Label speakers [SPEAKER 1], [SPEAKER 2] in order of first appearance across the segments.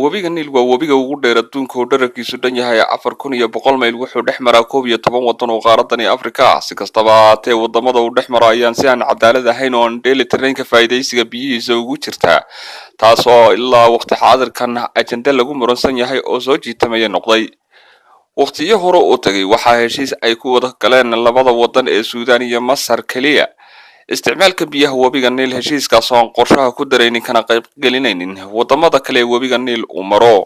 [SPEAKER 1] webiga Niil waa webiga ugu dheer adduunka oo dhererkiisu dhan yahay 4,100 mayl wuxuu dhex maraa 11 waddan oo qaaradan Afrika ah si kastaba haatee wadamada uu dhex maro ayaan si aan cadaalad ahayn oo aan dheelitirnayn ka faa'iideysiga biyihiisa ugu jirta taas oo ilaa waqti xaadirkan ajende lagu muransan yahay oo soo jiitamaya noqday waqtiyo hore oo tagay waxaa heshiis ay ku wada galeen labada waddan ee Suudaan iyo Masar kaliya isticmaalka biyaha webiga Niil heshiiskaas oo aan qorshaha ku dareynin kana qayb gelinaynin wadamada kale ee webiga Niil uu maro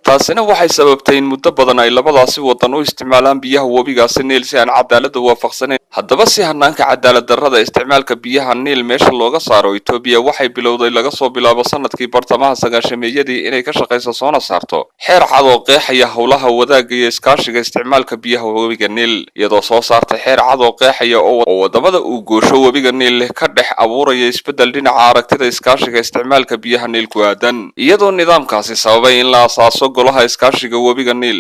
[SPEAKER 1] taasina waxay sababtay in muddo badan ay labadaasi waddan u isticmaalaan biyaha webigaasi Niil si aan cadaalad u waafaqsanayn haddaba si hanaanka cadaalad darrada isticmaalka biyaha Niil meesha looga saaro Itoobiya waxay bilowday laga soo bilaabo sanadkii bartamaha sagaashameeyadii inay ka shaqeyso soona saarto xeer cad oo qeexaya howlaha wadaagga iyo iskaashiga isticmaalka biyaha webiga Niil iyadoo soo saartay xeer cad oo qeexaya oo wadamada uu goosho webiga Niil ka dhex abuuraya isbedel dhinaca aragtida iskaashiga isticmaalka biyaha Niil ku aadan iyadoo nidaamkaasi sababay in la asaaso golaha iskaashiga webiga Niil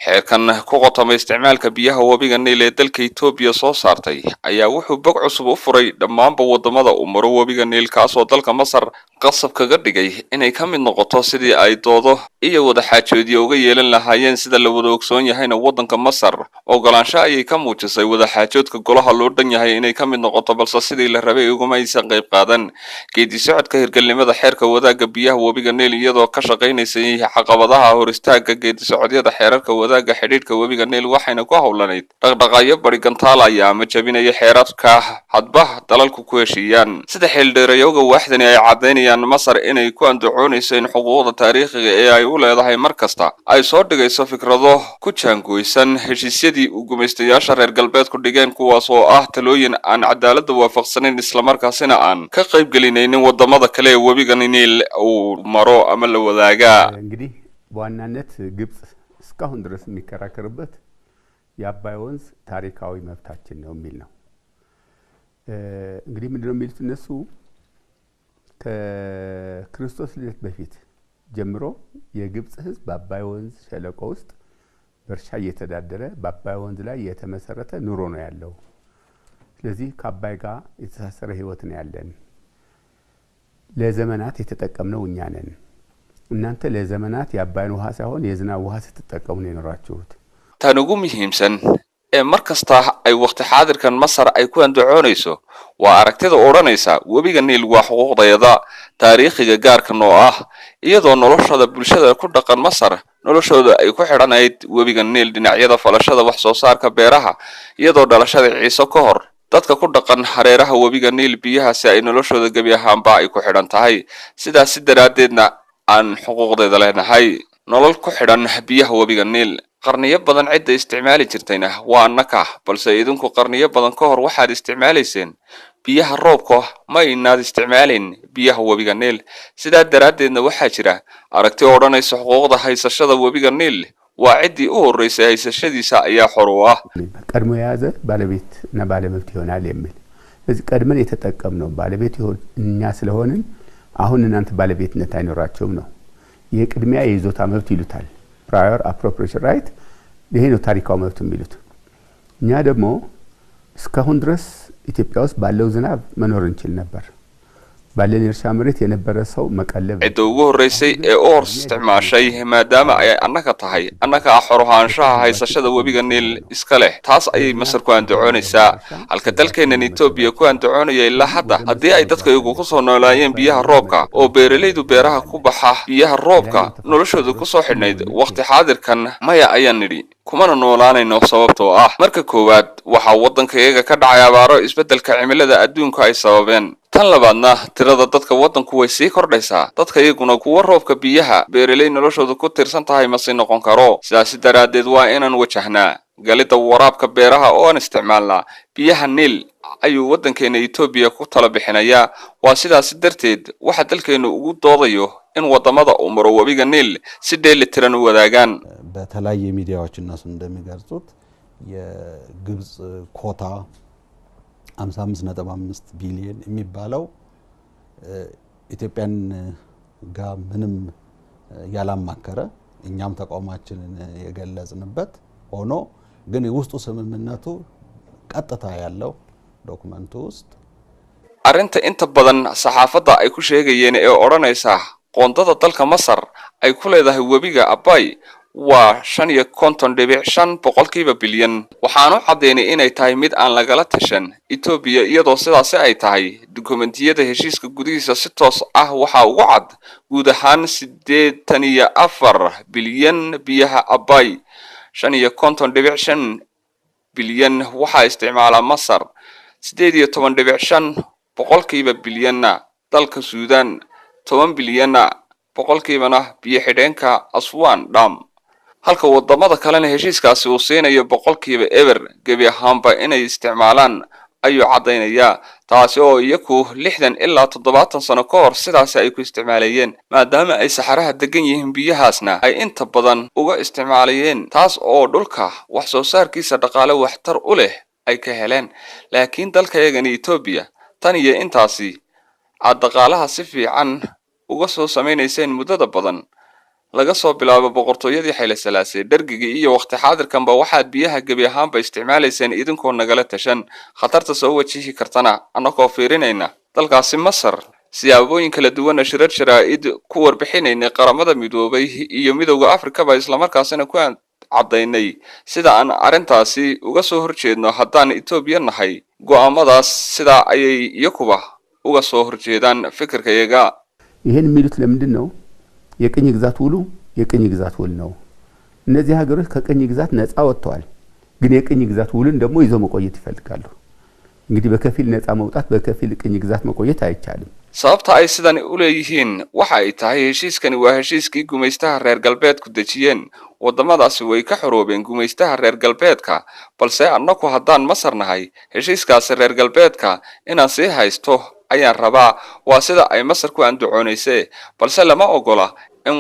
[SPEAKER 1] xeerkan ku qotomay isticmaalka biyaha webiga Niil ee dalka Itoobiya soo saartay ayaa wuxuu bog cusub u furay dhammaanba wadamada uu maro webiga Niil kaas oo dalka Masar qasab kaga dhigay inay ka mid noqoto sidii ay doodo iyo wada xaajoodiyo uga yeelan lahaayeen sida la wada ogsoon yahayna wadanka Masar ogolaansho ayay ka muujisay wada xaajoodka golaha loo dhan yahay inay ka mid noqoto balse sidii la rabay uguma aysan qayb qaadan geedi socodka hirgelinimada xeerka wadaagga biyaha webiga Niil iyadoo ka shaqeynaysa caqabadaha hor istaaga geedi socodyada xeerarka wadaagga xidhiidhka webiga Niil waxayna ku howlanayd dhaqdhaqaaqyo bari gantaalaya ama jabinaya xeerarka hadba dalalku ku heshiiyaan sida xildheerayowga waaxdani ay cadeynayaan Masar inay ku andacoonayso in xuquuqda taariikhiga ee ay u leedahay markasta ay soo dhigayso fikrado ku jaangooysan heshiisyadii u gumaystayaasha reer galbeedku dhigeen kuwaas oo ah talooyin aan cadaalad waafaqsanayn isla markaasina aan ka qayb gelinaynin wadamada kale ee webiga Niil uu maro ama la wadaaga
[SPEAKER 2] እንግዲህ በዋናነት ግብጽ እስካሁን ድረስ የሚከራከርበት የአባይ ወንዝ ታሪካዊ መብታችን ነው የሚል ነው እንግዲህ ምንድነው የሚሉት እነሱ ከክርስቶስ ልደት በፊት ጀምሮ የግብጽ ህዝብ በአባይ ወንዝ ሸለቆ ውስጥ በእርሻ እየተዳደረ በአባይ ወንዝ ላይ የተመሰረተ ኑሮ ነው ያለው ስለዚህ ከአባይ ጋር የተሳሰረ ህይወት ነው ያለን ለዘመናት የተጠቀምነው እኛ ነን እናንተ ለዘመናት የአባይን ውሃ ሳይሆን የዝናብ ውሃ ስትጠቀሙ ነው የኖራችሁት
[SPEAKER 1] tanugu muhiimsan ee markasta ay waqti xaadirkan Masar ay ku andacoonayso waa aragtida oranaysa webiga Niil waa xuquuqdayada taariikhiga gaarka noo ah iyadoo noloshada bulshada ku dhaqan Masar noloshooda ay ku xidhanayd webiga Niil dhinacyada falashada wax soo saarka beeraha iyadoo dhalashada Ciise ka hor dadka ku dhaqan hareeraha webiga Niil biyaha si ay noloshooda gabi ahaanba ay ku xidhan tahay sidaas daraadeedna aan xuquuqdeeda leenahay nolol ku xidhan biyaha webiga Niil qarniyo badan cid isticmaali jirtayna waa annaka balse idinku qarniyo badan ka hor waxaad isticmaaleyseen biyaha roobka ma inaad isticmaalin biyaha webiga Niil sidaa daraadeedna waxaa jira aragti oranaysa xuquuqda haysashada webiga Niil waa cidii u horeysay haysashadiisa ayaa xor u ah
[SPEAKER 2] ቀድሞ ያዘ ባለቤት እና ባለመብት ይሆናል የሚል ስለዚህ ቀድመን የተጠቀምነው ባለቤት ይሆን እኛ ስለሆንን አሁን እናንተ ባለቤትነት አይኖራቸውም ነው የቅድሚያ የይዞታ መብት ይሉታል prior appropriation right ይሄ ነው ታሪካው መብት የሚሉት እኛ ደግሞ እስካሁን ድረስ ኢትዮጵያ ውስጥ ባለው ዝናብ መኖር እንችል ነበር ባለን እርሻ መሬት የነበረ ሰው መቀለብ
[SPEAKER 1] cidda ugu horeysay ee oo isticmaashay maadaama ay annaka tahay annaka xorahaanshaha haysashada webiga Niil iska leh taas ay Masar ku andacoonaysaa halka dalkeenna Itoobiya ku andacoonaya ilaa hadda haddii ay dadka iyagu ku soo noolaayeen biyaha roobka oo beeralaydu beeraha ku baxa biyaha roobka noloshooda ku soo xidhnayd waqti xaadirkan maya ayaan nidhi kumana noolaanayno sababtoo ah marka koowaad waxa waddankayaga ka dhacay abaaro isbedelka cimilada adduunka ay sababeen tan labaadna tirada dadka waddanku way sii kordhaysaa dadka iyaguna kuwa roobka biyaha beeralay noloshooda ku tirsan tahay ma sii noqon karo sidaas daraadeed waa inaan wajahnaa galida waraabka beeraha oo aan isticmaalnaa biyaha Niil ayuu waddankeena Itoobiya ku tala bixinayaa waa sidaas darteed waxa dalkeenu ugu doodayo in wadamada uu maro webiga Niil si dheelitiran u wadaagaan
[SPEAKER 3] በተለያየ ሚዲያዎች እነሱ እንደሚገልጹት የግብጽ ኮታ 55.5 ቢሊዮን የሚባለው ኢትዮጵያን ጋር ምንም ያላማከረ እኛም ተቋማችንን የገለጽንበት ሆኖ ግን የውስጡ ስምምነቱ ቀጥታ ያለው ዶክመንቱ ውስጥ
[SPEAKER 1] arinta inta badan saxaafada ay ku sheegayeen ee oranaysa qoondada dalka Masar ay ku leedahay webiga Abay waa 5.5 boqolkiiba bilyan waxaanu cadeynay inay tahay mid aan lagala tashan Ethiopia iyadoo sidaas ay tahay dukumentiyada heshiiska gudihiisa si toos ah waxa ugu cad guud ahaan 84 bilyan biyaha Abay 5.5 bilyan waxa isticmaala Masar 18.5 boqolkiiba bilyanna dalka Suudaan 10 bilyanna boqolkiibana biyo xidheenka Aswan Dam halka wadamada kalena heshiiskaasi uu siinayo boqolkiiba eber gebi ahaanba inay isticmaalaan ayuu cadeynaya taasi oo iyagu 60 ilaa 70 sano ka hor sidaas ay ku isticmaalayeen maadaama ay saxaraha degan yihiin biyahaasna ay inta badan uga isticmaalayeen taas oo dhulka wax soo saarkiisa dhaqaale waxtar u leh ay ka heleen laakiin dalkayaga Ethiopia tan iyo intaasi aad dhaqaalaha si fiican uga soo sameeynayeen muddada badan laga soo bilaabo boqortooyadii Haile Selassie dargigii iyo waqti xaadirkanba waxaad biyaha gabi ahaanba isticmaalayseen idinkoo nagala tashan khatarta soo wajihi kartana anagoo fiirinayna dalkaasi Masar siyaabooyin kala duwan shirar sharaa'id ku warbixinayna qaramada midoobay iyo midowga Afrika ba isla markaasina ku cadeynay sida aan arintaasi uga soo horjeedno haddaan Ethiopia nahay go'aamadaas sida ayay iyakuba uga soo horjeedaan fikirkayaga
[SPEAKER 2] ይሄን የሚሉት ለምንድን ነው የቅኝ ግዛት ውሉ የቅኝ ግዛት ውል ነው እነዚህ ሀገሮች ከቅኝ ግዛት ነፃ ወጥተዋል ግን የቅኝ ግዛት ውልን ደግሞ ይዘው መቆየት ይፈልጋሉ እንግዲህ በከፊል ነፃ መውጣት በከፊል ቅኝ ግዛት መቆየት አይቻልም
[SPEAKER 1] sababta ay sidan u leeyihiin waxa ay tahay heshiiskani waa heshiiskii gumaystaha reer galbeedku dejiyeen wadamadaasi way ka xoroobeen gumaystaha reer galbeedka balse annagu haddaan Masar nahay heshiiskaasi reer galbeedka inaan sii haysto ayaan rabaa waa sida ay Masar ku andacoonayse balse lama ogola in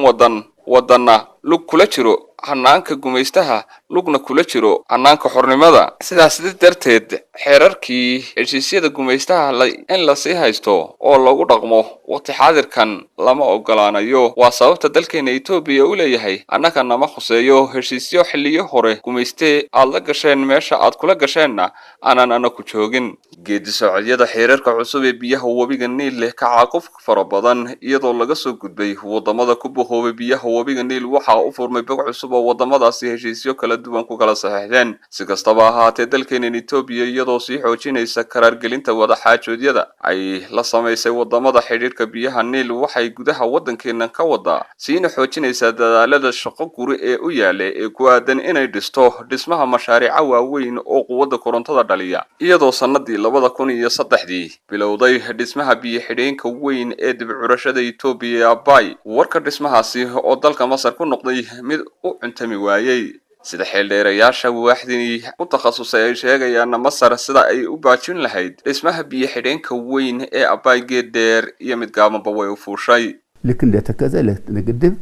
[SPEAKER 1] wadanna lug kula jiro hanaanka gumaystaha lugna kula jiro hanaanka xornimada sidaas darteed xeerarkii heshiisyada gumaystaha in la sii haysto oo lagu dhaqmo waqti xaadirkan lama ogolaanayo waa sababta dalkeena Ethiopia u leeyahay annaka nama khuseeyo heshiisyo xilliyo hore gumaystay aad la gasheen meesha aad kula gasheenna aanan anaku joogin geedi socodiyada xeerarka cusub ee biyaha webiga Niil leh ka caaquf fara badan iyadoo laga soo gudbay wadamada ku boqoobay biyaha webiga Niil waxa uu furmay bog cusub oo wadamadaasi heshiisyo kala duwan ku kala saxiixdeen si kastaba ahaatee dalkeena Ethiopia iyadoo sii xoojinaysa qaraar gelinta wada xaajoodyada ay la sameysay wadamada xiriirka biyaha Niil waxay gudaha wadankeena ka wada siina xoojinaysa dadaalada shaqo guri ee u yaale ee ku aadan inay dhisto dhismaha mashaariic waaweyn oo quwadda korontada dhaliya iyadoo sanadii 2003 bilowday dhismaha biyo xidheenka weyn ee dib u curashada Ethiopia Abay warka dhismahaasi oo dalka Masar ku noqday mid u cuntami waayay sida xeeldheerayaasha waaxdii u takhasusay ay sheegayaan Masar sida ay u baajin lahayd dhismaha biyo xidheenka weyn ee Abay geeddeer iyo mid gaabanba way u fuushay
[SPEAKER 2] ልክ እንደተከዘ ለግድብ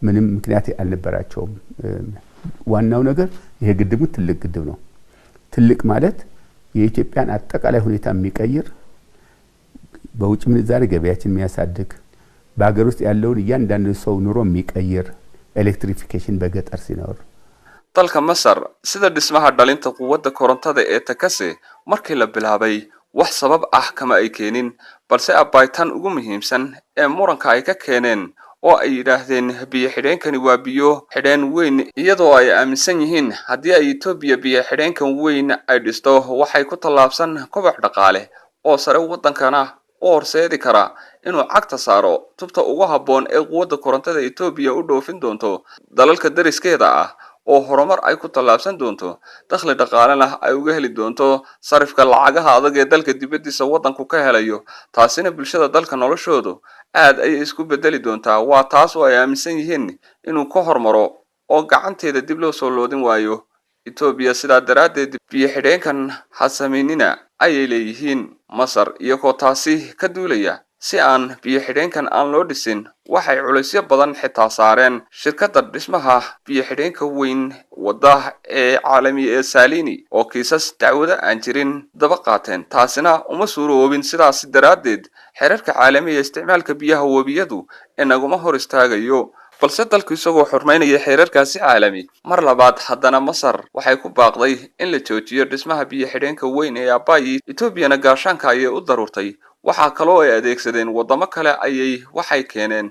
[SPEAKER 2] ምንም ምክንያት አልነበራቸውም ዋናው ነገር ይሄ ግድቡ ትልቅ ግድብ ነው ትልቅ ማለት የኢትዮጵያን አጠቃላይ ሁኔታ የሚቀይር በውጭ ምንዛሪ ገበያችን የሚያሳድግ በአገር ውስጥ ያለውን እያንዳንዱ ሰው ኑሮ የሚቀይር ኤሌክትሪፊኬሽን በገጠር ሲኖር
[SPEAKER 1] dalka Masar sida dhismaha dhalinta quwadda korontada ee takase markii la bilaabay wax sabab ah kama ay keenin balse abaytan ugu muhiimsan ee muranka ay ka keeneen oo ay yiraahdeen biyo xidheenkani waa biyo xidheen weyn iyadoo ay aaminsan yihiin haddii ay Ethiopia biyo xidheenkan weyn ay dhisto waxay ku tallaabsan koboc dhaqaale oo sare wadankana oo horseedi kara inuu cagta saaro tubta ugu habboon ee quwadda korontada Ethiopia u dhoofin doonto dalalka dariskeeda ah oo horumar ay ku tallaabsan doonto dakhli dhaqaalena ay uga heli doonto sarifka lacagaha adag ee dalka dibadiisa wadanku ka helayo taasina bulshada dalka noloshoodu aad ay isku bedeli doontaa waa taas oo ay aaminsan yihiin inuu ka hormaro oo gacanteeda dib loo soo loodin waayo Ethiopia sida daraadeed biyo xidheenkan hasameynina ay leeyihiin Masar iyagoo taasi ka duulaya si aan biyo xidheenkan aan loo dhisin waxay culeysyo badan xitaa saareen shirkadda dhismaha biyo xidheenka weyn wadda ee caalami ee Salini oo kiisas dacwada aan jirin daba qaateen taasina uma suuroobin sidaas daraadeed xeerarka caalamiga ee isticmaalka biyaha webiyadu inaguma hor istaagayo balse dalku isagoo xurmeynaya xeerarkaasi caalami mar labaad haddana Masar waxay ku baaqday in la joojiyo dhismaha biyo xidheenka weyn ee Abay Ethiopia gaashaanka ay u daruurtay waxa kale oo ay adeegsadeen wadamo kale ayay waxay keeneen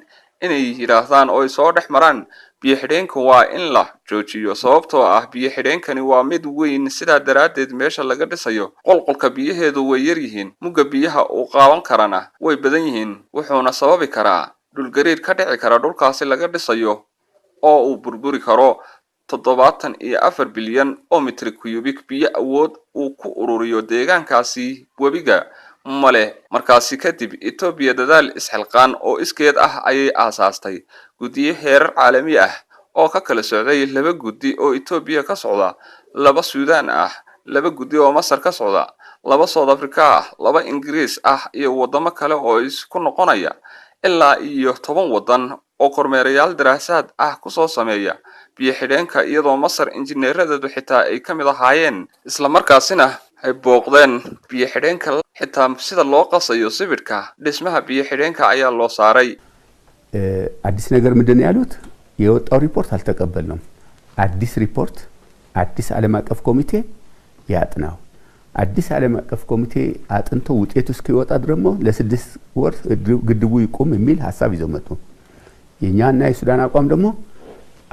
[SPEAKER 1] inay yiraahdaan oo ay soo dhex maraan biyo-xidheenka waa in la joojiyo sababtoo ah biyo-xidheenkani waa mid weyn sidaa daraadeed meesha laga dhisayo qolqolka biyaheedu way yar yihiin mugga biyaha uu qaawan karana way badan yihiin wuxuuna sababi karaa dhulgariir ka dhici kara dhulkaasi laga dhisayo oo uu burburi karo 74 bilyan oo mitir cubic biyo awood uu ku ururiyo deegaankaasi webiga male markaasi kadib Ethiopia dadaal isxilqaan oo iskeed ah ayay aasaastay guddiye heer caalami ah oo ka kala socday laba guddi oo Ethiopia ka socda laba Suudaan ah laba guddi oo Masar ka socda laba South Africa ah laba Ingiriis ah iyo wadamo kale oo isku noqonaya ilaa iyo 10 wadan oo kormeerayaal daraasaad ah ku soo sameeya biyo-xidheenka iyadoo Masar injineeradu xitaa ay kamid ahaayeen isla markaasina ay booqdeen biyo-xidheenka xitaa sida loo qasayo sibirka dhismaha biyo-xidheenka ayaa loo saaray
[SPEAKER 2] አዲስ ነገር ምንድነው ያሉት የወጣው ሪፖርት አልተቀበልንም አዲስ ሪፖርት አዲስ ዓለም አቀፍ ኮሚቴ ያጥናው አዲስ ዓለም አቀፍ ኮሚቴ አጥንቶ ውጤቱ እስኪወጣ ደግሞ ለ6 ወር ግድቡ ይቆም የሚል ሐሳብ ይዘው መጡ የኛና የሱዳን አቋም ደግሞ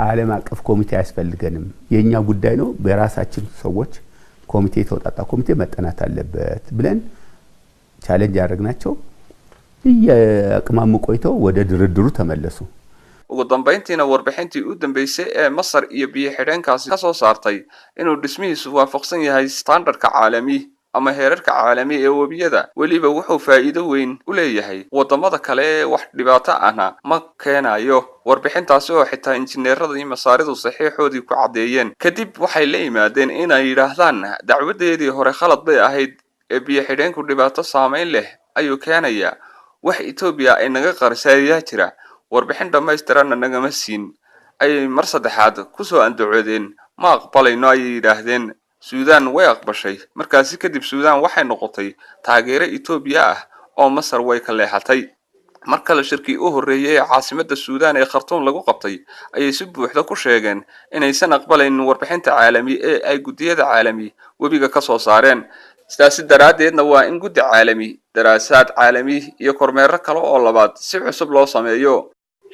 [SPEAKER 2] ዓለም አቀፍ ኮሚቴ ያስፈልገንም የኛ ጉዳይ ነው በራሳችን ሰዎች ኮሚቴ ተወጣጣ ኮሚቴ መጠናት አለበት ብለን ቻሌንጅ ያደረግናቸው የአቅማሙ ቆይተው ወደ ድርድሩ ተመለሱ
[SPEAKER 1] ugu dambeyntiina warbixintii u dambeysay ee Masar iyo biyo-xidheenkaasi ka soo saartay inuu dhismihiisu waafaqsan yahay standardka caalami ama heerarka caalami ee webiyada waliba wuxuu faa'iido weyn u leeyahay wadamada kale ee wax dhibaato ahna ma keenayo warbixintaasi oo xitaa injineerada iyo masaaridu saxiixoodii ku cadeeyeen kadib waxay la yimaadeen inay yiraahdaan dacwadeedii hore khalad bay ahayd ee biyo-xidheenku dhibaato saameyn leh ayuu keenaya wax Ethiopia ay naga qarsayaya jira warbixin dhameystiran nagama siin ay mar saddexaad ku soo andacoodeen ma aqbalayno ay yiraahdeen Suudaan way aqbashay markaasi kadib Suudaan waxay noqotay taageero Ethiopia ah oo Masar way ka leexatay marka la shirkii u horeeyay caasimadda Suudaan ee Khartoum lagu qabtay ayay si buuxda ku sheegeen inaysan aqbalayn warbixinta caalami ee ay guddiyada caalami webiga ka soo saareen sidaasi daraadeedna waa in guddi caalami daraasaad caalami iyo kormeero kale oo labaad si cusub loo sameeyo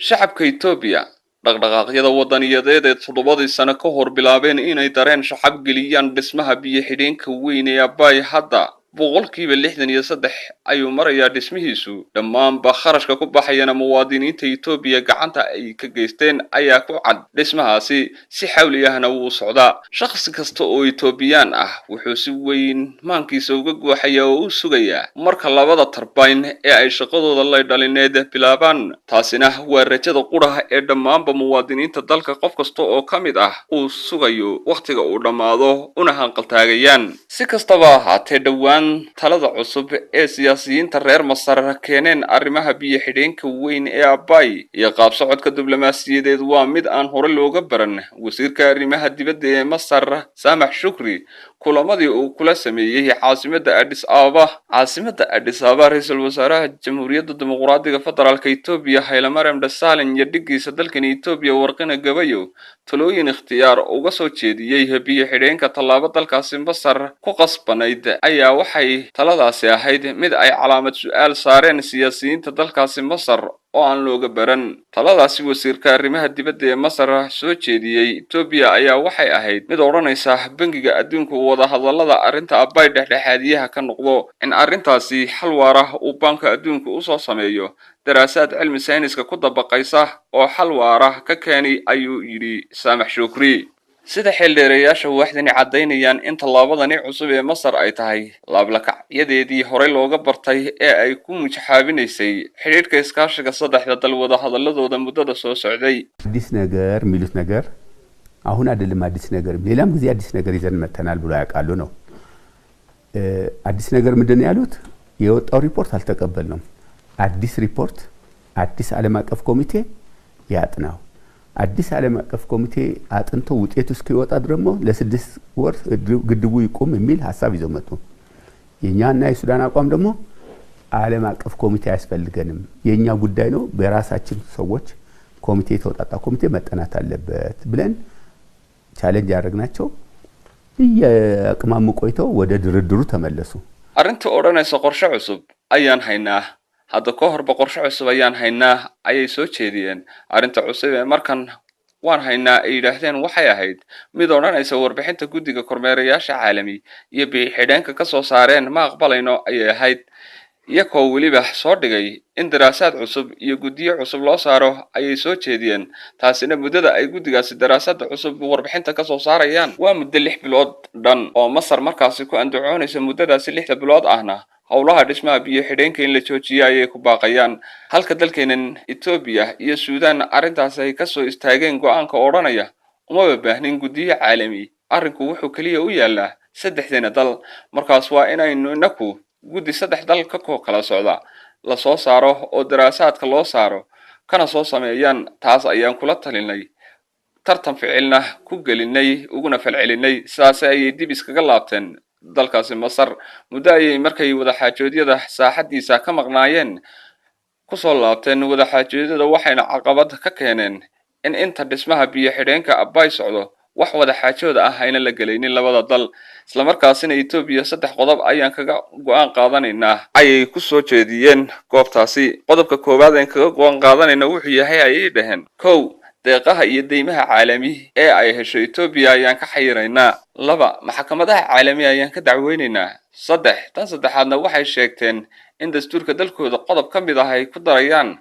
[SPEAKER 1] shacabka Ethiopia dhaqdhaqaaqyada wadaniyadeed ee 7 sano ka hor bilaabeen inay dareen shacab geliyaan dhismaha biyo-xidheenka weyn ee Abay hadda boqolkiiba 63 ayuu marayaa dhismihiisu dhammaanba kharashka ku baxayana muwaadiniinta Ethiopia gacanta ay ka geysteen ayaa ku cad dhismahaasi si xawli ahna uu socdaa shakhsi kasta oo Ethiopian ah wuxuu si weyn maankiisa uga gooxaya oo u sugaya marka labada tarbayn ee ay shaqadooda la dhalineed bilaabaan taasina waa rajada quraha ee dhammaanba muwaadiniinta dalka qof kasta oo kamid ah uu sugayo waqtiga uu dhamaado una hanqaltaagayaan si kastaba haatee dhawaan talada cusub ee siyaasiyiinta reer Masar keeneen arrimaha biyo-xidheenka weyn ee Abay iyo qaab socodka diblomaasiyadeed waa mid aan hore looga baran wasiirka arrimaha dibadda ee Masar Samah Shukri kulamadii uu kula sameeyay caasimadda Addis Ababa ra'iisul wasaaraha Jamhuuriyadda Dimuqraadiga Federaalka Ethiopia Haile Mariam Desalegn iyo dhigiisa dalkan Ethiopia warqina gabayo talooyin ikhtiyaar uga soo jeediyay biyo-xidheenka tallaabo dalkaasi Masar ku qasbanayd ayaa waxay taladaasi ahayd mid ay calaamad su'aal saareen siyaasiyiinta dalkaasi Masar oo aan looga baran taladaasi wasiirka arrimaha dibadda ee Masar soo jeediyay Ethiopia ayaa waxay ahayd mid oranaysa bangiga adduunka wada hadallada arrinta Abay dhexdhexaadiyaha ka noqdo in arrintaasi xal waara uu banka adduunka u soo sameeyo daraasaad cilmi sayniska ku dabaqaysa oo xal waara ka keenay ayuu yiri Samah Shukri sida xildheerayaasha waxdani cadeynayaan in tallaabadani cusub ee Masar ay tahay laablakacadeedii hore looga bartay ee ay ku mujaxaabinaysay xiriirka iskaashiga saddexda dal wada hadalladooda muddada soo socday
[SPEAKER 2] አዲስ ነገር ሚሉት ነገር አሁን አይደለም አዲስ ነገር ሌላም ጊዜ አዲስ ነገር ይዘን መተናል ብሎ ያቃሉ ነው አዲስ ነገር ምንድነው ያሉት የወጣው ሪፖርት አልተቀበልንም አዲስ ሪፖርት አዲስ ዓለም አቀፍ ኮሚቴ ያጥናው አዲስ ዓለም አቀፍ ኮሚቴ አጥንቶ ውጤቱ እስኪወጣ ደግሞ ለ6 ወር ግድቡ ይቆም የሚል ሐሳብ ይዘው መጡ የኛና የሱዳን አቋም ደግሞ ዓለም አቀፍ ኮሚቴ ያስፈልገንም የኛ ጉዳይ ነው በራሳችን ሰዎች ኮሚቴ ተወጣጣ ኮሚቴ መጠናት አለበት ብለን ቻሌንጅ ያደረግናቸው የአቅማሙ ቆይተው ወደ ድርድሩ ተመለሱ
[SPEAKER 1] arrinta odhanaysa qorshe cusub ayaan haynaa hadda ka hor boqorsho cusub ayaan haynaa ayay soo jeediyeen arrinta cusub ee markan waan haynaa ay yiraahdeen waxay ahayd mid odhanaysa warbixinta guddiga kormeerayaasha caalami iyo biixideenka ka soo saareen ma aqbalayno ayay ahayd iyagoo weliba soo dhigay in daraasaad cusub iyo guddiyo cusub loo saaro ayay soo jeediyeen taasina muddada ay guddigaasi daraasaadda cusub warbixinta ka soo saarayaan waa muddo 6 bilood dhan oo Masar markaasi ku andacoonaysa muddadaasi 6 bilood ahna howlaha dhismaha biyo xidheenka in la joojiyo ayay ku baaqayaan halka dalkeenan Ethiopia iyo Suudaan arrintaas ay ka soo istaageen go'aanka odhanaya uma baahnin guddiyo caalami arrinku wuxuu kaliya u yaalaa saddexdeena dal markaas waa inaynu inaku guddi saddex dal ka kala socda la soo saaro oo daraasaadka loo saaro kana soo sameeyaan taas ayaan kula talinay tartan ficilna ku gelinay uguna falcelinay sidaas ay dib iskaga laabteen dalkaasi Masar muddo ay markay wada xaajoodyada saaxadiisa ka maqnaayeen ku soo laabteen wada xaajoodyada waxayna caqabad ka keeneen in inta dhismaha biyo xidheenka Abbay socdo wax wada xaajooda ah ayna la galaynin labada dal isla markaasina Ethiopia saddex qodob ayaan kaga go'aan qaadanaynaa ayay ku soo jeediyeen goobtaasi qodobka koowaad ee kaga go'aan qaadanayna wuxuu yahay ayay dhaheen kow deeqaha iyo deymaha caalami ee ay hesho Ethiopia ayaan ka xayiraynaa laba maxkamadaha caalami ayaan ka dacweynaynaa saddex tan saddexaadna waxay sheegteen in dastuurka dalkooda qodob ka mid ah ay ku darayaan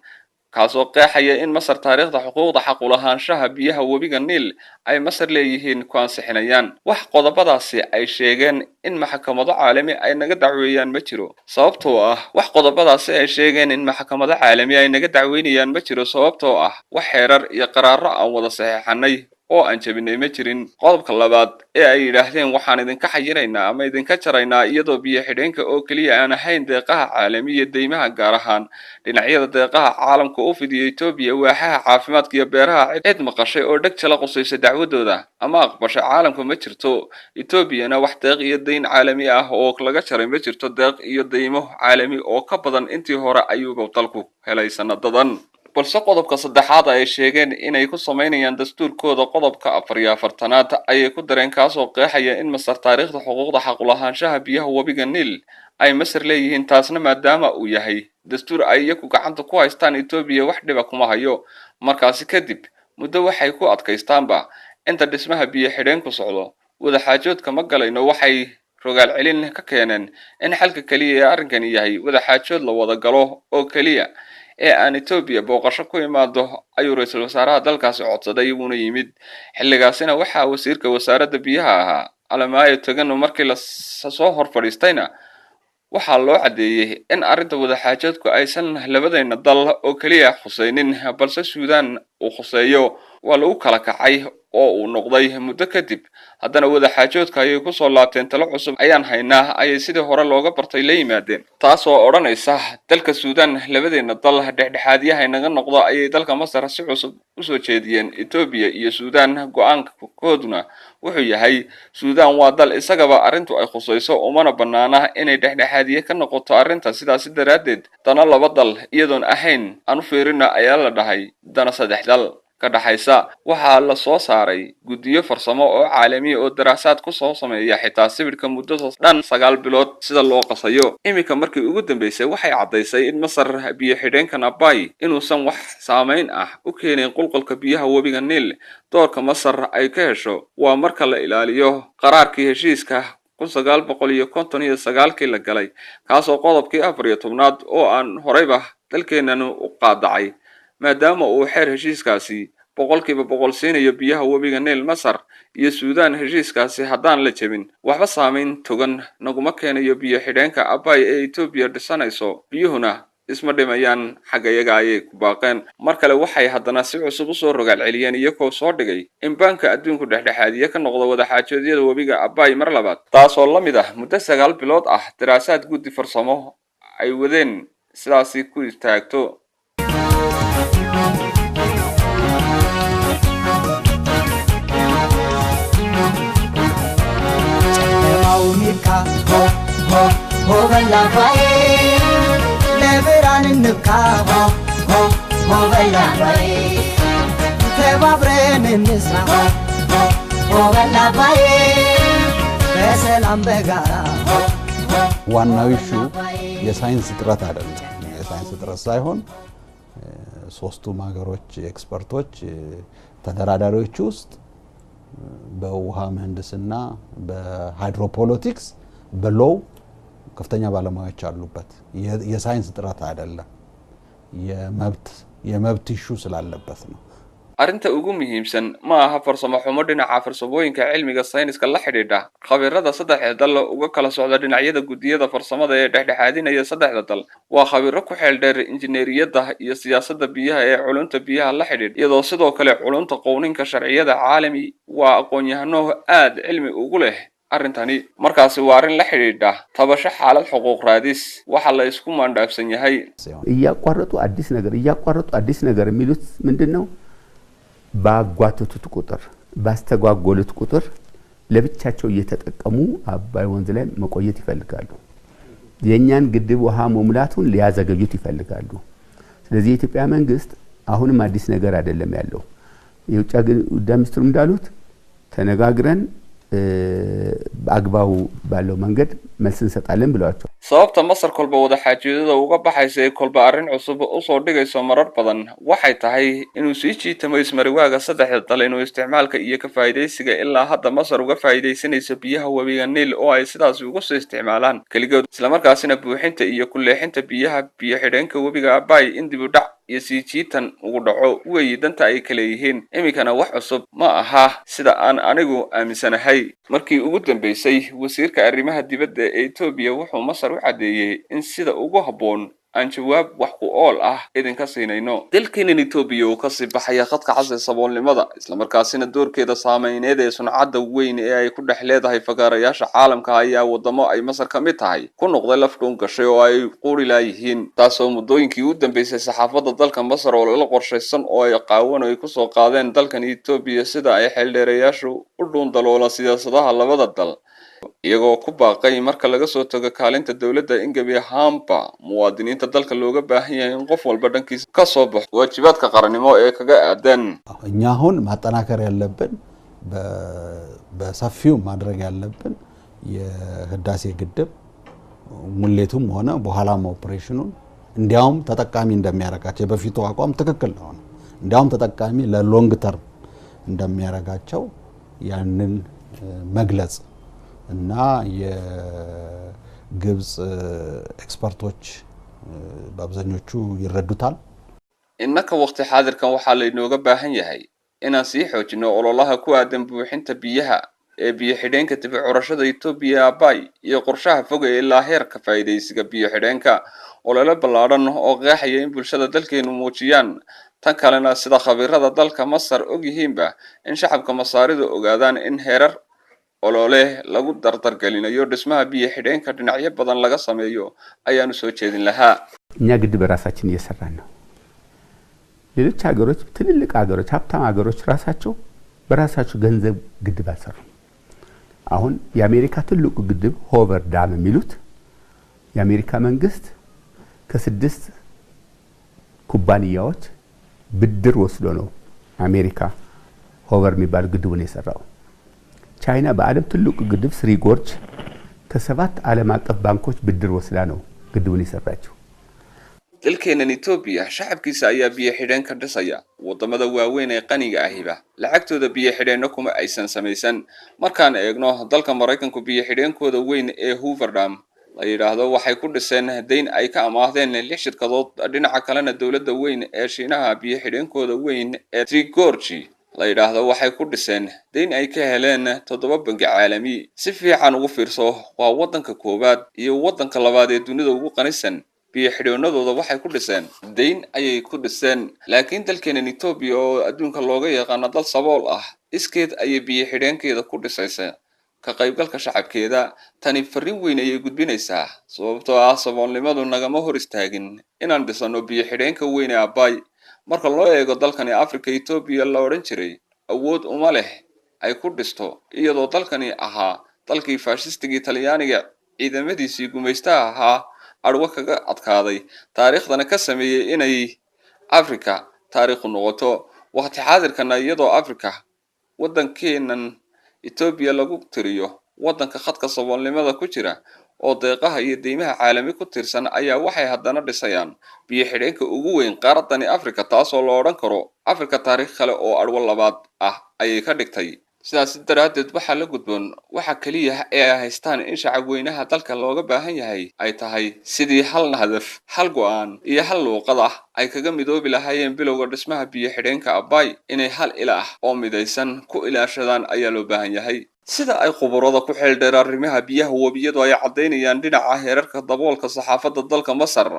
[SPEAKER 1] kaasoo qeexaya in Masar taariikhda xuquuqda xaq u lahaanshaha biyaha webiga Niil ay Masar leeyihiin ku ansixinayaan wax qodobadaasi ay sheegeen in maxkamado caalami ay naga dacweeyaan ma jiro sababtoo ah wax qodobadaasi ay sheegeen in maxkamado caalami ay naga dacweynayaan ma jiro sababtoo ah wax xeerar iyo qaraaro aan wada saxiixanay oo aan jabinay ma jirin qodobka labaad ee ay yiraahdeen waxaan idinka xayiraynaa ama idinka jaraynaa iyadoo biyo xidheenka oo kaliya aan ahayn deeqaha caalami iyo deymaha gaar ahaan dhinacyada deeqaha caalamka u fidiyo Ethiopia waaxaha caafimaadka iyo beeraha cid maqashay oo dhag jala qosaysa dacwadooda ama aqbashay caalamka ma jirto Ethiopia wax deeq iyo deyn caalami ah oo laga jaray ma jirto deeq iyo deymo caalami oo ka badan intii hore ayuu dalku helay sanadadan balse qodobka saddexaad ay sheegeen inay ku sameynayaan dastuurkooda qodobka 44aad ayay ku dareen kaasoo qeexaya in Masar taariikhda xuquuqda xaq u lahaanshaha biyaha webiga Niil ay Masar leeyihiin taasna maadaama uu yahay dastuur ay iyagu gacanta ku haystaan Ethiopia wax dhiba kuma hayo markaasi kadib muddo waxay ku adkaystaanba inta dhismaha biyo xidheen ku socdo wada xaajoodka ma galayno waxay rogaal celin ka keeneen in xalka kaliya ee arrinkan yahay wada xaajood la wada galo oo kaliya ee aan Ethiopia booqasho ku imaado ayuu ra'iisul wasaaraha dalkaasi codsaday inuu yimid xilligaasina waxa wasiirka wasaaradda biyaha ahaa Alamaayo Tagano markii la soo hor fadhiistayna waxa loo cadeeyay in arrinta wada xaajoodku aysan labadeena dal oo kaliya khusaynin balse Suudaan uu khuseeyo waa lagu kala kacay oo uu noqday muddo kadib haddana wada xaajoodka ay ku soo laabteen talo cusub ayaan haynaa ayay sidii hore looga bartay la yimaadeen taasoo odhanaysa dalka Suudaan labadeena dal dhexdhexaadiyaha inaga noqdo ayay dalka Masar si cusub u soo jeediyeen Ethiopia iyo Suudaan go'aankooduna wuxuu yahay Suudaan waa dal isagaba arrintu ay khusayso umana banaana inay dhexdhexaadiye ka noqoto arrinta sidaas daraadeed dana laba dal iyadoon ahayn aan u fiirina ayaa la dhahay dana saddex dal ka dhaxaysa waxa la soo saaray guddiyo farsamo oo caalami oo daraasaad ku soo sameeya xitaa sawirka muddo dhan 9 bilood sida loo qasayo imika markii ugu dambeysay waxay cadeysay in Masar biyo xidheenkan Abbay inuusan wax saameyn ah u keenin qulqulka biyaha webiga Niil doorka Masar ay ka hesho waa marka la ilaaliyo qaraarkii heshiiska 1959 la galay kaasoo qodobkii 14aad oo aan horeyba dalkeenanu u qaadacay maadaama uu xeer heshiiskaasi 100% siinayo biyaha webiga Niil Masar iyo Suudaan heshiiskaasi haddaan la jabin waxba saameyn togan naguma keenayo biyo xidheenka Abbay ee Ethiopia dhisanayso biyuhuna isma dhimayaan xagayaga ayay ku baaqeen mar kale waxay haddana si cusub u soo rogaal celiyeen iyagoo soo dhigay in banka adduunku dhexdhexaadiye ka noqdo wada xaajoodyada webiga Abbay mar labaad taasoo la mid ah muddo 9 bilood ah daraasaad guddi farsamo ay wadeen sidaasi ku istaagto
[SPEAKER 4] ho bella vai leveran nka ho bella vai te babren nisra ho bella vai beselam begara
[SPEAKER 3] ዋናው ኢሹ የሳይንስ ጥረት አይደለም የሳይንስ እጥረት ሳይሆን ሶስቱም ሀገሮች ኤክስፐርቶች ተደራዳሪዎች ውስጥ በውሃ ምህንድስና በሃይድሮፖለቲክስ በሎው ከፍተኛ ባለሙያዎች አሉበት የሳይንስ እጥረት አይደለም የመብት ኢሹ ስላለበት ነው
[SPEAKER 1] arrinta ugu muhiimsan ma aha farsamo xumo dhinaca farsamooyinka cilmiga sayniska la xidhiidha khabiirada saddexda dal uga kala socda dhinacyada gudiyada farsamada ee dhexdhexaadinaya saddexda dal waa khabiiro ku xeel dheer injineeriyada iyo siyaasadda biyaha ee culunta biyaha la xidhiidha iyadoo sidoo kale culunta qowninka sharciyada caalami waa aqoon-yahano aad cilmi ugu leh arrintani markaasi waa arrin la xidhiidha tabasho xaalad xuquuq raadis waxa la isku maandhaafsan yahay
[SPEAKER 2] እያቋረጡ አዲስ ነገር የሚሉት ምንድነው ባጓተቱት ቁጥር ባስተጓጎሉት ቁጥር ለብቻቸው እየተጠቀሙ አባይ ወንዝ ላይ መቆየት ይፈልጋሉ የኛን ግድብ ውሃ መሙላቱን ሊያዘገዩት ይፈልጋሉ ስለዚህ የኢትዮጵያ መንግስት አሁንም አዲስ ነገር አይደለም ያለው የውጭ ጉዳይ ሚኒስትሩ እንዳሉት ተነጋግረን አግባው ባለው መንገድ መልስ እንሰጣለን ብለዋቸው
[SPEAKER 1] sababta Masar kolba wada xaajoodada uga baxaysay kolba arrin cusub u soo dhigayso marar badan waxay tahay inuu sii jiitamo ismariwaaga saddexda dal inuu isticmaalka iyo ka faa'iideysiga ilaa hadda Masar uga faa'iideysanayso biyaha webiga Nile oo ay sidaas ugu soo isticmaalaan kaligood isla markaasina buuxinta iyo ku leexinta biyaha biyo xidheenka webiga Abay in dib u dhac iyo sii jiitan ugu dhaco weeyidanta ay kala yihiin imikana wax cusub ma aha sida aan anigu aaminsanahay markii ugu dambeysay wasiirka arrimaha dibadda ee Ethiopia wuxuu Masar u cadeeyay in sida ugu haboon aan jawaab wax ku ool ah idinka siinayno dalkeena Ethiopia oo ka sii baxaya khadka casri saboolnimada isla markaasina doorkeeda saameyneed ee suncada weyn ee ay ku dhex leedahay fagaarayaasha caalamka ayaa wadamo ay Masar ka mid tahay ku noqday laf dhoon gashay oo ay qori laayihiin taasoo muddooyinkii u dambeysay saxaafadda dalka Masar oo la qorshaysan oo ay qaawan ay ku soo qaadeen dalkan Ethiopia sida ay xeeldheerayaashu u dhuun daloola siyaasadaha labada dal iyagoo ku baaqay marka laga soo tago kaalinta dawladda in gabi ahaanba muwaadiniinta dalka looga baahan yahay in qof walba dhankiisa ka soo baxo waajibaadka qaranimo ee kaga aadan
[SPEAKER 3] እኛ አሁን ማጠናከር ያለብን በሰፊው ማድረግ ያለብን የህዳሴ ግድብ ሙሌቱም ሆነ በኋላም ኦፕሬሽኑን እንዲያውም ተጠቃሚ እንደሚያረጋቸው በፊቱ አቋም ትክክል ነው እንዲያውም ተጠቃሚ ለሎንግ ተርም እንደሚያረጋቸው ያንን መግለጽ እና የግብጽ ኤክስፐርቶች በአብዛኞቹ ይረዱታል
[SPEAKER 1] innaka waqti xaadirkan waxa la inooga baahan yahay inaan sii xoojino ololaha ku aadan buuxinta biyaha ee biyo xidheenka dibcurashada Ethiopia Abay iyo qorshaha fog ee ilaa heerka faa'iideysiga biyo xidheenka olole ballaaran oo qeexaya in bulshada dalkeenu muujiyaan tan kalena sida khabiirada dalka Masar og yihiinba in shacabka Masaarida ogaadaan in heerar olole lagu dardargelinayo dhismaha biyo xidheenka dhinacyo badan laga sameeyo ayaanu soo jeedin lahaa
[SPEAKER 2] እኛ ግድብ ራሳችን እየሰራን ነው ሌሎች ሀገሮች ትልልቅ ሀገሮች ሀብታም ሀገሮች ራሳቸው በራሳቸው ገንዘብ ግድብ አሰሩ አሁን የአሜሪካ ትልቁ ግድብ ሆቨር ዳም የሚሉት የአሜሪካ መንግስት ከ6 ኩባንያዎች ብድር ወስዶ ነው አሜሪካ ሆቨር የሚባል ግድቡን የሰራው ቻይና በአለም ትልቁ ግድብ ስሪ ጎርጅ ከ7 ዓለም አቀፍ ባንኮች ብድር ወስዳ ነው ግድቡን የሰራችው
[SPEAKER 1] dalkeena Ethiopia shacabkiisa ayaa biyo xidheen ka dhisaya wadamada waaweyn ee qaniga ahiba lacagtooda biyo xidheeno kuma aysan samaysan markaan eegno dalka Mareykanku biyo xidheenkooda weyn ee Hoover Dam la yiraahdo waxay ku dhiseen deyn ay ka amaahdeen 6 shirkadood dhinaca kalena dawladda weyn ee Shiinaha biyo xidheenkooda weyn ee Three Gorges la yiraahdo waxay ku dhiseen deyn ay ka heleen 7 bangi caalami si fiican ugu fiirso waa wadanka koobaad iyo wadanka labaad ee dunida ugu qanisan biyo xidhoonadooda waxay ku dhiseen deyn ayay ku dhiseen laakiin dalkeena Ethiopia oo adduunka looga yaqaan dal sabool ah iskeed ayay biyo xidheenkeeda ku dhisaysaa ka qaybgalka shacabkeeda tani fariin weyn ayay gudbinaysaa sababtoo ah saboolnimadu nagama hor istaagin inaan dhisano biyo xidheenka weyn ee Abay marka loo eego dalkani Afrika Ethiopia la oran jiray awood uma leh ay ku dhisto iyadoo dalkani ahaa dalkii faashistiga Talyaaniga ciidamadiisii gumaystaha ahaa arwa kaga adkaaday taariikhdana ka sameeyay inay Afrika taariikh noqoto waqti xaadirkan iyadoo Afrika wadankeenan Ethiopia lagu tiriyo wadanka khadka saboolnimada ku jira oo deeqaha iyo deymaha caalami ku tirsan ayaa waxay haddana dhisayaan biyo xidheenka ugu weyn qaaradani Afrika taasoo la odhan karo Afrika taariikh kale oo arwo labaad ah ayay ka dhigtay sidaas daraadeed waxaa la gudboon waxa kaliya ee ay haystaan in shacabweynaha dalka looga baahan yahay ay tahay sidii hal hadaf hal go'aan iyo hal luuqad ah ay kaga midoobi lahaayeen bilowga dhismaha biyo xidheenka Abay inay hal ilaah oo midaysan ku ilaashadaan ayaa loo baahan yahay sida ay khubarada ku xeeldheer arrimaha biyaha wabiyadu ay cadeynayaan dhinaca heerarka daboolka saxaafadda dalka Masar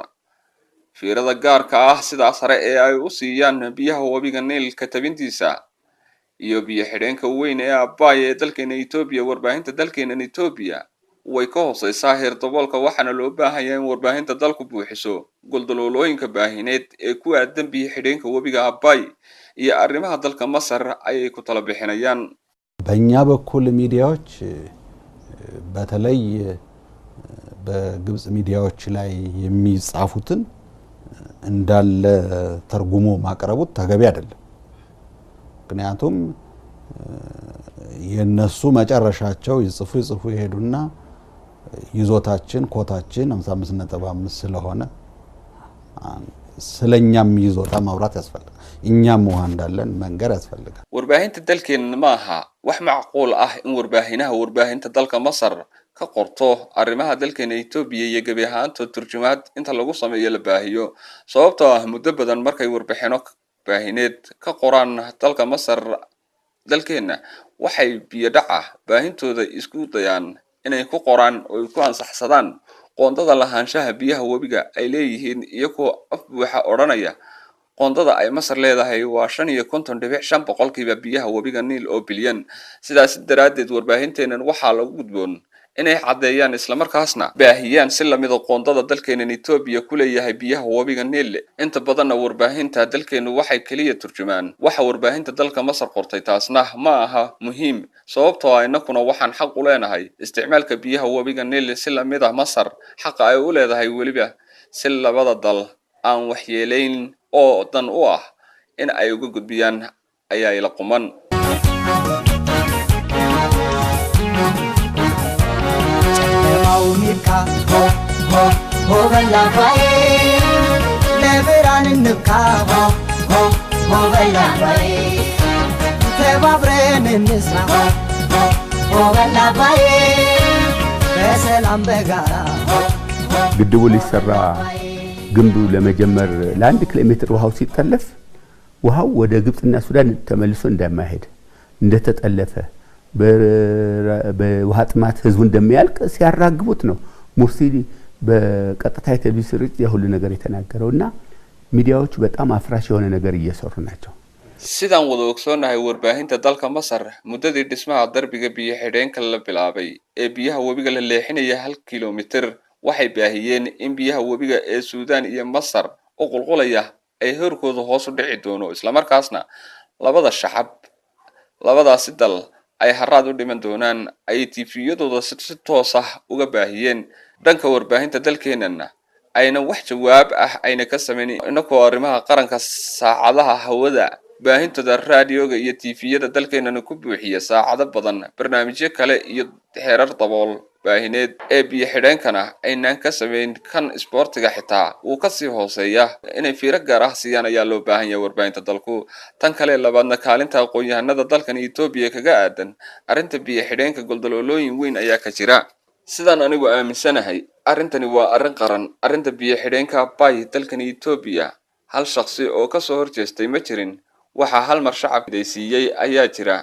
[SPEAKER 1] fiirada gaarka ah sidaas sare ee ay u siiyaan biyaha wabiga Niilka tabintiisa iyo biyo xidheenka weyn ee Abay ee dalkeena Itoobiya warbaahinta dalkeena Itoobiya way ka hooseysaa heer daboolka waxaana loo baahan yahay in warbaahinta dalku buuxiso goldaloolooyinka baahineed ee ku aadan biyo xidheenka wabiga Abay iyo arrimaha dalka Masar ayay ku tala bixinayaan
[SPEAKER 3] በእኛ በኩል ሚዲያዎች በተለይ በግብጽ ሚዲያዎች ላይ የሚጻፉትን እንዳለ ተርጉሞ ማቅረቡት ተገቢ አይደለም ምክንያቱም የነሱ መጨረሻቸው ይጽፉ ይሄዱና ይዞታችን ኮታችን 55.5 ስለሆነ ስለኛም ይዞታ ማውራት ያስፈልጋል እኛም ውሃ እንዳለን መንገር ያስፈልጋል
[SPEAKER 1] warbaahinta dalkeena ma aha wax macquul ah in warbaahinta dalka Masar ka qorto arrimaha dalkeena Itoobiya iyo gabi ahaantood turjumaad inta lagu sameeyo la baahiyo sababtoo ah muddo badan markay warbixino baahineed ka qoraan dalka Masar dalkeena waxay biyo dhaca baahintooda isku dayaan inay ku qoraan oo ku ansaxsadaan qoondada lahaanshaha biyaha wabiga ay leeyihiin iyagoo waxa oranaya qoondada ay Masar leedahay waa 55.5% biyaha wabiga Niil oo bilyan sidaas daraadeed warbaahinteena waxaa lagu gudboon inay cadeeyaan isla markaasna baahiyaan si la mid ah qoondada dalkeena Itoobiya ku leeyahay biyaha wabiga Niil inta badan warbaahinta dalkeena waxay kaliya turjumaan waxa warbaahinta dalka Masar qortay taasna ma aha muhiim sababtoo ah inakuna waxaan xaq u leenahay isticmaalka biyaha wabiga Niil si la mid ah Masar xaq ay u leedahay waliba si labada dal aan waxyeeleyn oo dan u ah in ay uga gudbiyaan ayaa ila quman
[SPEAKER 4] Maunika ho ho ho bella vai leveran nka ho ho ho bella vai tebabren nisra ho ho ho bella vai beselam begara
[SPEAKER 2] ግድቡ ሊሰራ ግንቡ ለመጀመር ለ1 ኪሎ ሜትር ውሃው ሲጠለፍ ውሃው ወደ ግብጽና ሱዳን ተመልሶ እንደማይሄድ እንደተጠለፈ በውሃ ጥማት ህዝቡ እንደሚያልቅ ሲያራግቡት ነው ሙርሲ በቀጥታ የቴሌቪዥን ስርጭት የሁሉ ነገር የተናገረውና ሚዲያዎቹ በጣም አፍራሽ የሆነ ነገር እየሰሩ ናቸው
[SPEAKER 1] sidaan wada ogsoonahay warbaahinta dalka Masar muddadii dhismaha darbiga biyo xidheenka la bilaabay ee biyaha wabiga la leexinaya 1 kiiloomitir waxay baahiyeen in biyaha wabiga ee Suudaan iyo Masar oo qulqulaya ay heerkooda hoos u dhici doono isla markaasna labada shacab labadaas dal ay haraad u dhiman doonaan ay TV-yadooda si toos ah uga baahiyeen dhanka warbaahinta dalkeenana ayna wax jawaab ah ayna ka sameeyeen inagoo arrimaha qaranka saacadaha hawada baahintada raadiyoga iyo TV-yada dalkeenana ku buuxiya saacado badan barnaamijyo kale iyo heerar dabool baahineed ee biyo xidheenkana aynaan ka sameyn kan isboortiga xitaa uu ka sii hooseeya inay fiiro gaar ah siiyaan ayaa loo baahan yahay warbaahinta dalku tan kale labaadna kaalinta aqoon-yahanada dalkan Itoobiya kaga aadan arrinta biyo xidheenka goldaloolooyin weyn ayaa ka jira sidaan anigu aaminsanahay arrintani waa arrin qaran arrinta biyo xidheenka Abay dalkan Itoobiya hal shakhsi oo ka soo horjeestay ma jirin waxa hal mar shacab midaysiiyay ayaa jira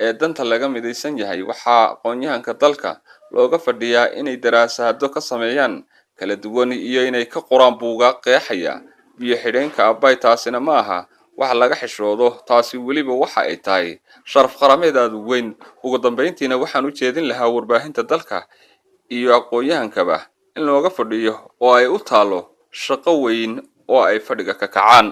[SPEAKER 1] ee danta laga midaysan yahay waxa aqoon-yahanka dalka looga fadhiyaa inay daraasado ka sameeyaan kala duwan iyo inay ka qoraan buuga qeexaya biyo xidheenka Abay taasina ma aha wax laga xishoodo taasi waliba waxa ay tahay sharaf qarameed aad weyn ugu dambeyntiina waxaan u jeedin lahaa warbaahinta dalka iyo aqoon-yahankaba in looga fadhiyo oo ay u taalo shaqo weyn oo ay fadhiga ka kacaan